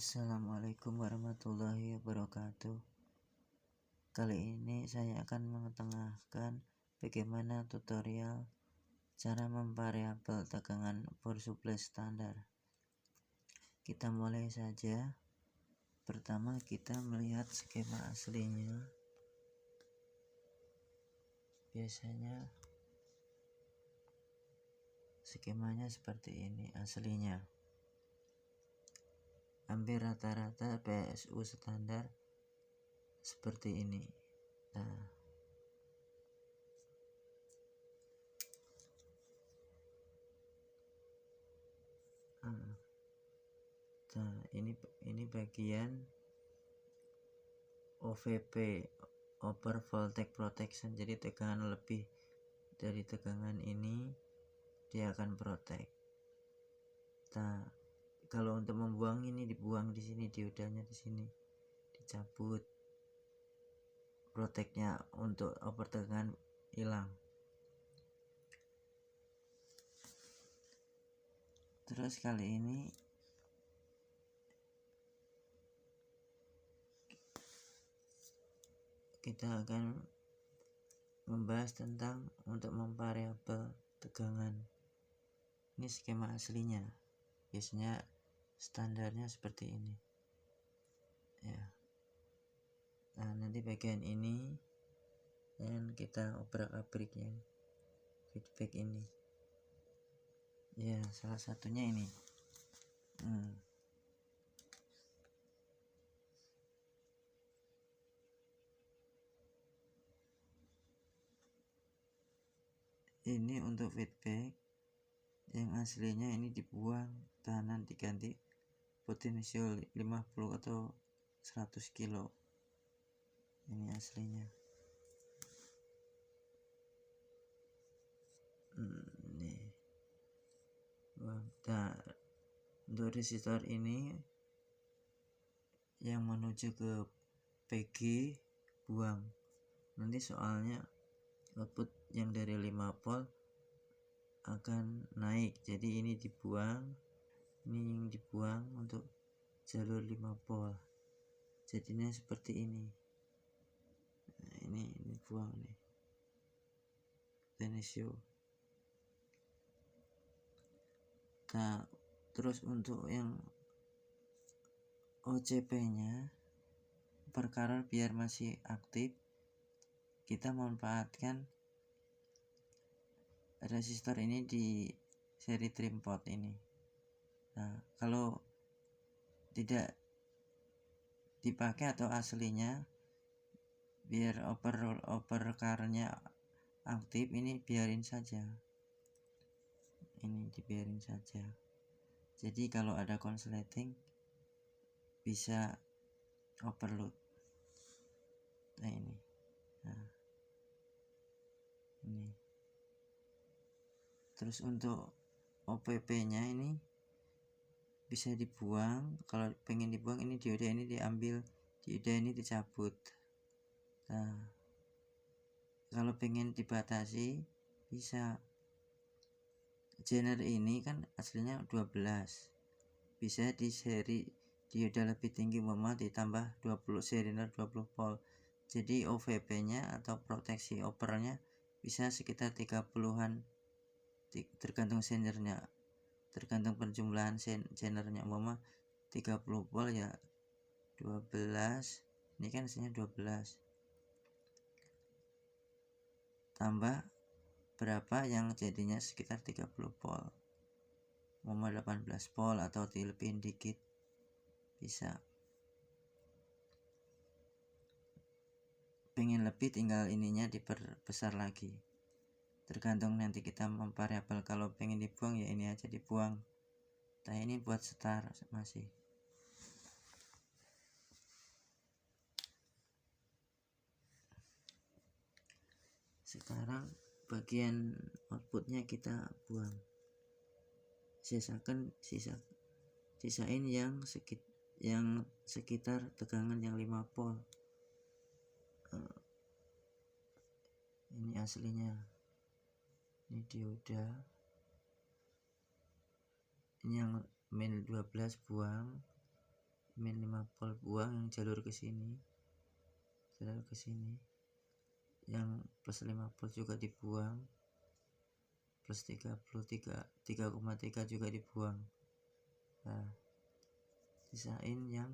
Assalamualaikum warahmatullahi wabarakatuh. Kali ini saya akan mengetengahkan bagaimana tutorial cara memvariabel tegangan power supply standar. Kita mulai saja. Pertama kita melihat skema aslinya. Biasanya skemanya seperti ini aslinya. Hampir rata-rata PSU standar seperti ini. Ini bagian OVP, over voltage protection. Jadi tegangan lebih dari tegangan ini dia akan protect. Kalau untuk membuang ini dibuang di sini, diodanya di sini dicabut, protectnya untuk over tegangan hilang. Terus kali ini kita akan membahas tentang untuk memvariabel tegangan. Ini skema aslinya, biasanya standarnya seperti ini ya. Nanti bagian ini dan kita obrak-abrik yang feedback ini ya, salah satunya ini. Ini untuk feedback yang aslinya, ini dibuang, tahanan diganti potensio 50 atau 100 kilo. Ini aslinya. Untuk resistor ini yang menuju ke PG buang. Nanti soalnya output yang dari 5 volt akan naik, jadi ini dibuang, ini yang dibuang untuk jalur 5 volt. Jadinya seperti ini. Ini buang nih potensio. Terus untuk yang OCP nya perkara biar masih aktif, kita manfaatkan resistor ini di seri trim pot ini. Kalau tidak dipakai atau aslinya, biar over current-nya aktif, ini biarin saja. Ini dibiarin saja. Jadi kalau ada konsleting bisa overload. Ini. Terus untuk OPP-nya ini bisa dibuang. Kalau pengen dibuang, ini dioda ini diambil, dioda ini dicabut. Kalau pengen dibatasi bisa. Genre ini kan aslinya 12, bisa di seri dioda lebih tinggi ditambah 20 serial 20 volt. Jadi OVP nya atau proteksi opernya bisa sekitar 30-an, tergantung sendernya, tergantung penjumlahan sendernya. 30 volt ya 12, ini kan hasilnya 12 tambah berapa yang jadinya sekitar 30 volt, 18 volt atau dilebihin dikit bisa. Pengen lebih tinggal ininya diperbesar lagi, tergantung nanti kita memvariabel. Kalau pengen dibuang ya ini aja dibuang. Ini buat setar masih. Sekarang bagian outputnya kita buang, sisain yang sekitar tegangan yang 5 volt. Ini aslinya, ini dioda, ini yang main 12 buang, min 5 volt buang yang jalur ke sini, yang plus 5 volt juga dibuang, plus 3,3 juga dibuang. Nah, sisain yang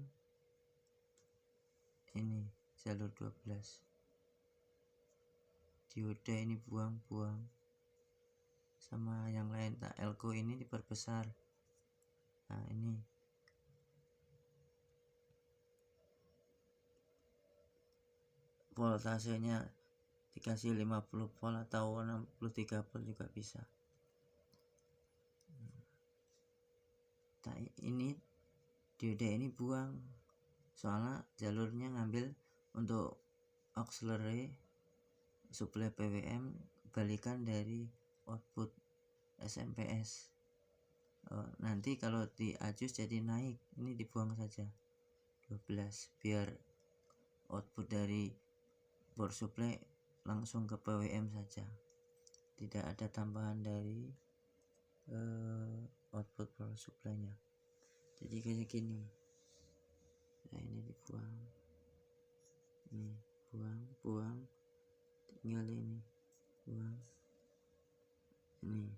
ini jalur 12. Dioda ini buang sama yang lain. Nah, elko ini diperbesar. Nah, ini voltasenya dikasih 50 volt atau 63 volt juga bisa. Nah, ini dioda ini buang, soalnya jalurnya ngambil untuk auxiliary supply PWM balikan dari output SMP/S. Nanti kalau diajus jadi naik, ini dibuang saja 12 biar output dari power supply langsung ke PWM saja, tidak ada tambahan dari output power supply nya. Jadi kayak gini. Nah, ini dibuang, ini buang, tinggal ini buang, ini.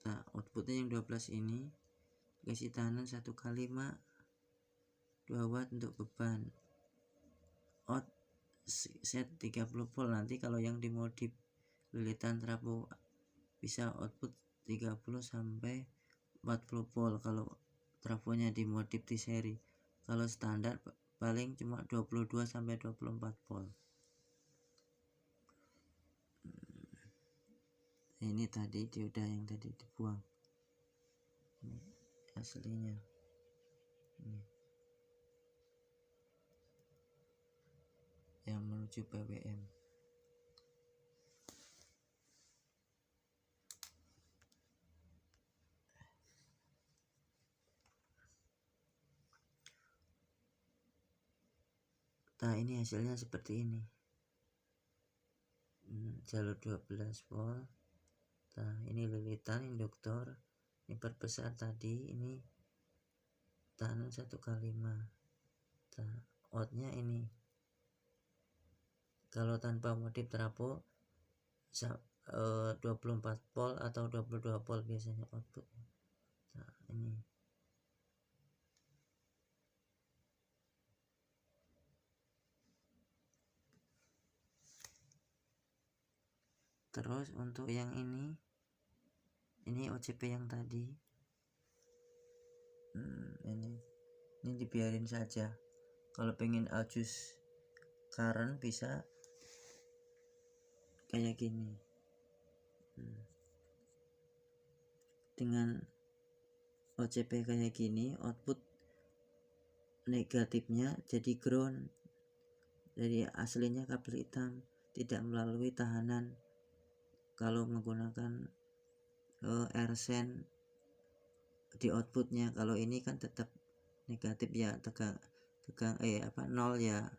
Nah, outputnya yang 12 ini kasih tahanan 1x5 2 watt untuk beban. Out set 30 volt. Nanti kalau yang dimodif lilitan trafo bisa output 30 sampai 40 volt kalau trafonya dimodif di seri. Kalau standar paling cuma 22 sampai 24 volt. Ini tadi dioda yang tadi dibuang. Ini aslinya. Ini. Yang menuju PWM. Nah, ini hasilnya seperti ini. Jalur 12 volt. Nah, ini lilitan induktor, ini perbesar tadi, ini tahanan 1x5. Nah, outnya ini kalau tanpa modif trafo 24 volt atau 22 volt biasanya output. Nah, ini terus untuk yang ini OCP yang tadi, ini dibiarin saja. Kalau pengen adjust current bisa kayak gini. Dengan OCP kayak gini, output negatifnya jadi ground. Jadi aslinya kabel hitam, tidak melalui tahanan. Kalau menggunakan AirSense di outputnya, kalau ini kan tetap negatif ya, tegang nol ya,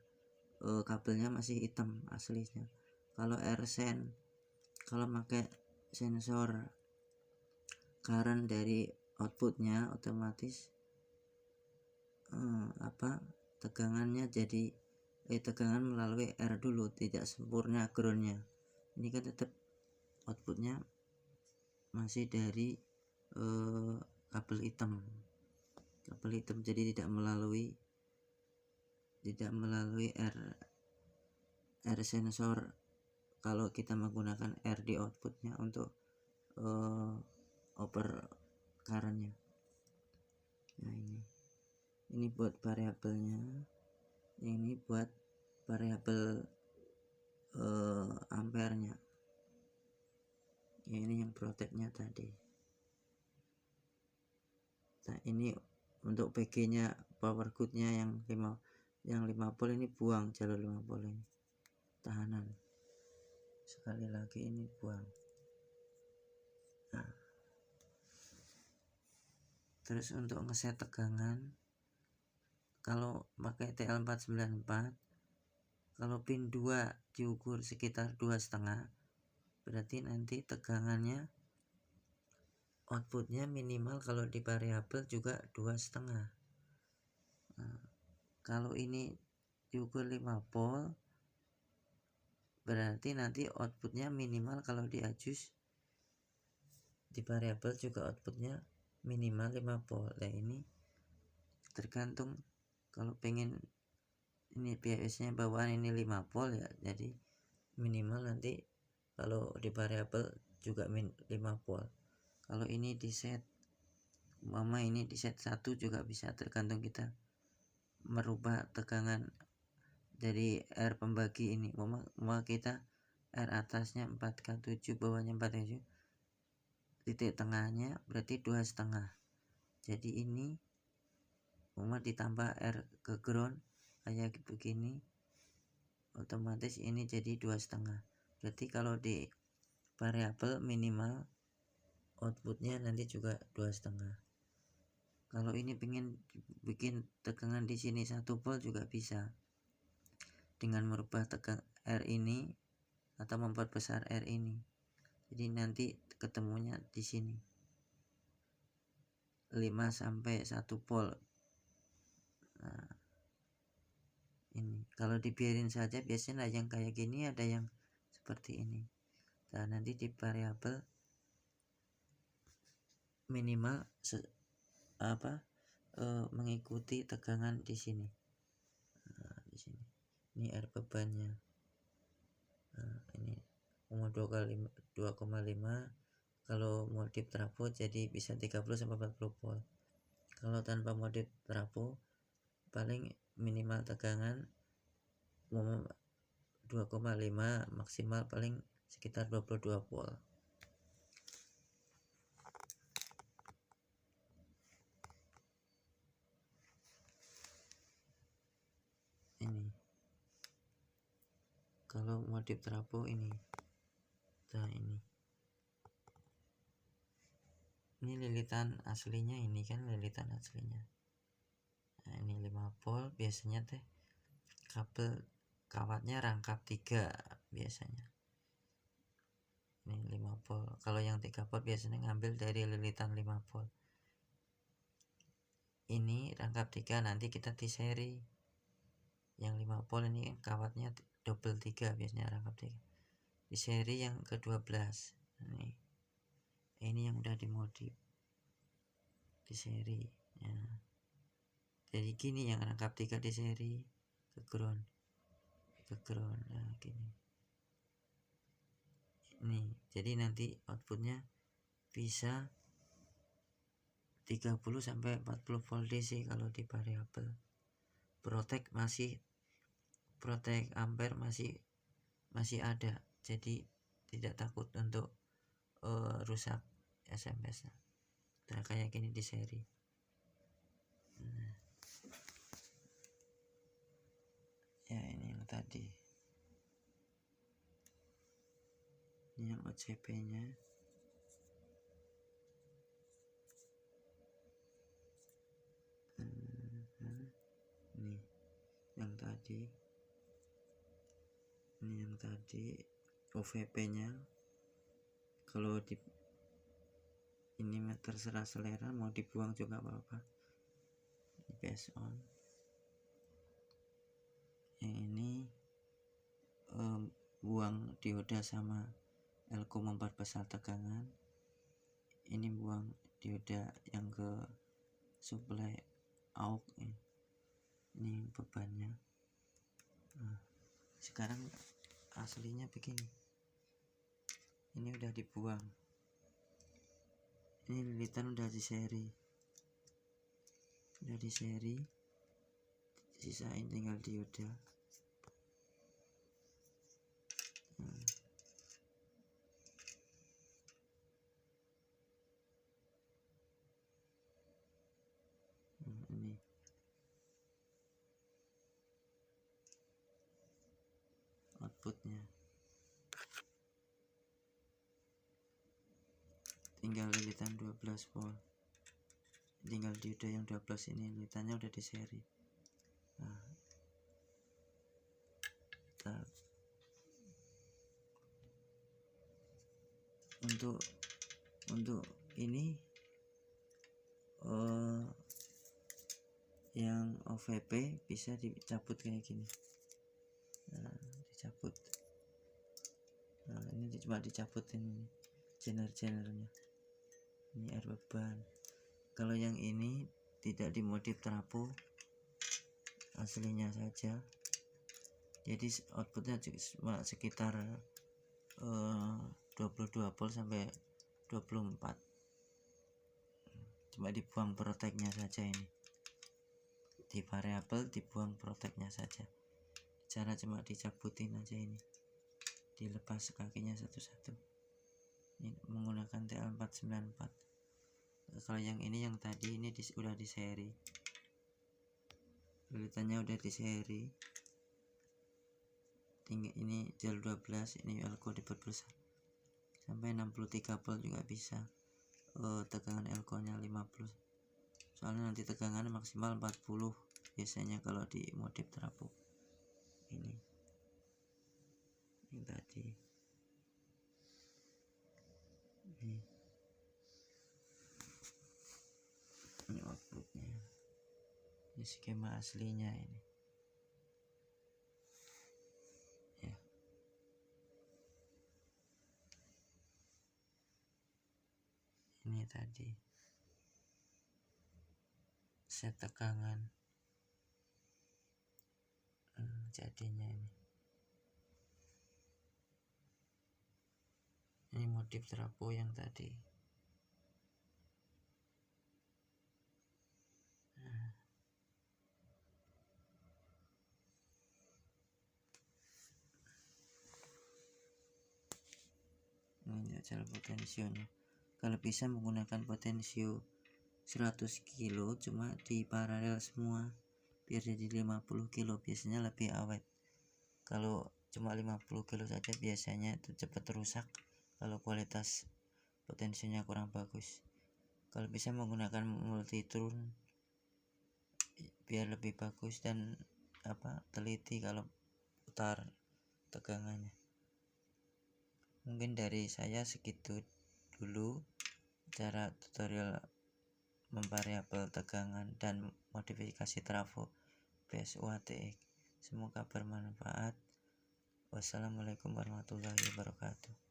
kabelnya masih hitam aslinya. Kalau AirSense, kalau pakai sensor current dari outputnya, otomatis tegangannya jadi tegangan melalui R dulu, tidak sempurna groundnya. Ini kan tetap outputnya masih dari kabel hitam, jadi tidak melalui R sensor kalau kita menggunakan R di outputnya untuk oper currentnya. Nah, ini buat variabelnya, ini buat variabel ampernya ya, ini yang protectnya tadi. Nah, ini untuk PG nya power good nya yang 5 volt ini buang, jalur 5 volt ini tahanan, sekali lagi ini buang. Nah, terus untuk ngeset tegangan, kalau pakai TL494, kalau pin 2 diukur sekitar 2,5, berarti nanti tegangannya outputnya minimal kalau di variabel juga 2,5. Kalau ini diukur 5 volt, berarti nanti outputnya minimal kalau di adjust di variabel juga outputnya minimal 5 volt. Nah ini tergantung, kalau pengen ini BIOS nya bawaan ini 5 volt ya, jadi minimal nanti kalau di variabel juga 5 volt. Kalau ini di set ini di set 1 juga bisa, tergantung kita merubah tegangan dari R pembagi ini. Kita R atasnya 4K7, bawahnya 4K7, titik tengahnya berarti 2,5. Jadi ini ditambah R ke ground kayak begini, otomatis ini jadi 2,5. Berarti kalau di variabel minimal outputnya nanti juga 2,5. Kalau ini pengen bikin tegangan di sini 1 volt juga bisa, dengan merubah tegangan R ini atau memperbesar R ini. Jadi nanti ketemunya di sini 5 sampai 1 volt. Nah, ini kalau dibiarin saja biasanya yang kayak gini, ada yang seperti ini. Nah, nanti di variabel minimal mengikuti tegangan di sini. Nah, di sini. Ini R bebannya. Nah, ini 2,5. Kalau modif trafo jadi bisa 30 sampai 40 volt. Kalau tanpa modif trafo paling minimal tegangan 2,5, maksimal paling sekitar 22 volt. Ini kalau modif trafo ini. Nah, ini lilitan aslinya, ini kan lilitan aslinya. Nah, ini 5 volt biasanya kabel kawatnya rangkap 3 biasanya. Ini 5 volt. Kalau yang 3 volt biasanya ngambil dari lilitan 5 volt. Ini rangkap 3, nanti kita di seri. Yang 5 volt ini kawatnya double 3 biasanya rangkap 3. Di seri yang ke-12. Ini yang udah dimodif di seri ya. Jadi gini yang rangkap 3 di seri ke ground. Nah, gini. Ini jadi nanti outputnya bisa 30 sampai 40 volt DC kalau di variabel. Protect ampere masih ada, jadi tidak takut untuk rusak SMS. Nah, kayak gini di seri. Nah, ya ini yang tadi, ini yang OCP nya. Ini yang tadi, ini yang tadi OVP nya. Kalau di ini terserah selera, mau dibuang juga apa-apa. Based on yang ini buang dioda sama elko memperbesar tegangan. Ini buang dioda yang ke supply aux. Ini bebannya. Nah, sekarang aslinya begini. Ini udah dibuang. Ini lilitan udah di seri. Sisain tinggal dioda. Ini outputnya, tinggal lilitan 12 volt, tinggal dioda yang 12 ini, lilitannya udah di seri. Nah, untuk ini yang OVP bisa dicabut kayak gini. Dicabut. Ini cuma dicabutin ini genre-genrenya. Ini air beban. Kalau yang ini tidak dimodif trafo, aslinya saja. Jadi outputnya cuma sekitar 22 volt sampai 24. Cuma dibuang proteknya saja ini. Di variabel dibuang proteknya saja. Cara cuma dicabutin aja ini. Dilepas kakinya satu-satu. Ini menggunakan TL494. Kalau yang ini yang tadi ini udah di seri. Lilitannya udah di seri. Tinggi ini gel 12, ini elko diperbesar sampai 63 volt juga bisa. Tegangan elko nya 50. Soalnya nanti tegangan maksimal 40 biasanya kalau di modif trafo. Ini tadi. Ini outputnya. Ini skema aslinya ini. Ya. Ini tadi. Set tegangan. Jadinya ini. Ini modif trafo yang tadi. Ini cara potensionya. Kalau bisa menggunakan potensio 100 kilo cuma di paralel semua biar jadi 50 kilo, biasanya lebih awet. Kalau cuma 50 kilo saja biasanya itu cepat rusak kalau kualitas potensinya kurang bagus. Kalau bisa menggunakan multitune biar lebih bagus dan teliti kalau putar tegangannya. Mungkin dari saya segitu dulu cara tutorial memvariabel tegangan dan modifikasi trafo PSU ATX. Semoga bermanfaat. Wassalamualaikum warahmatullahi wabarakatuh.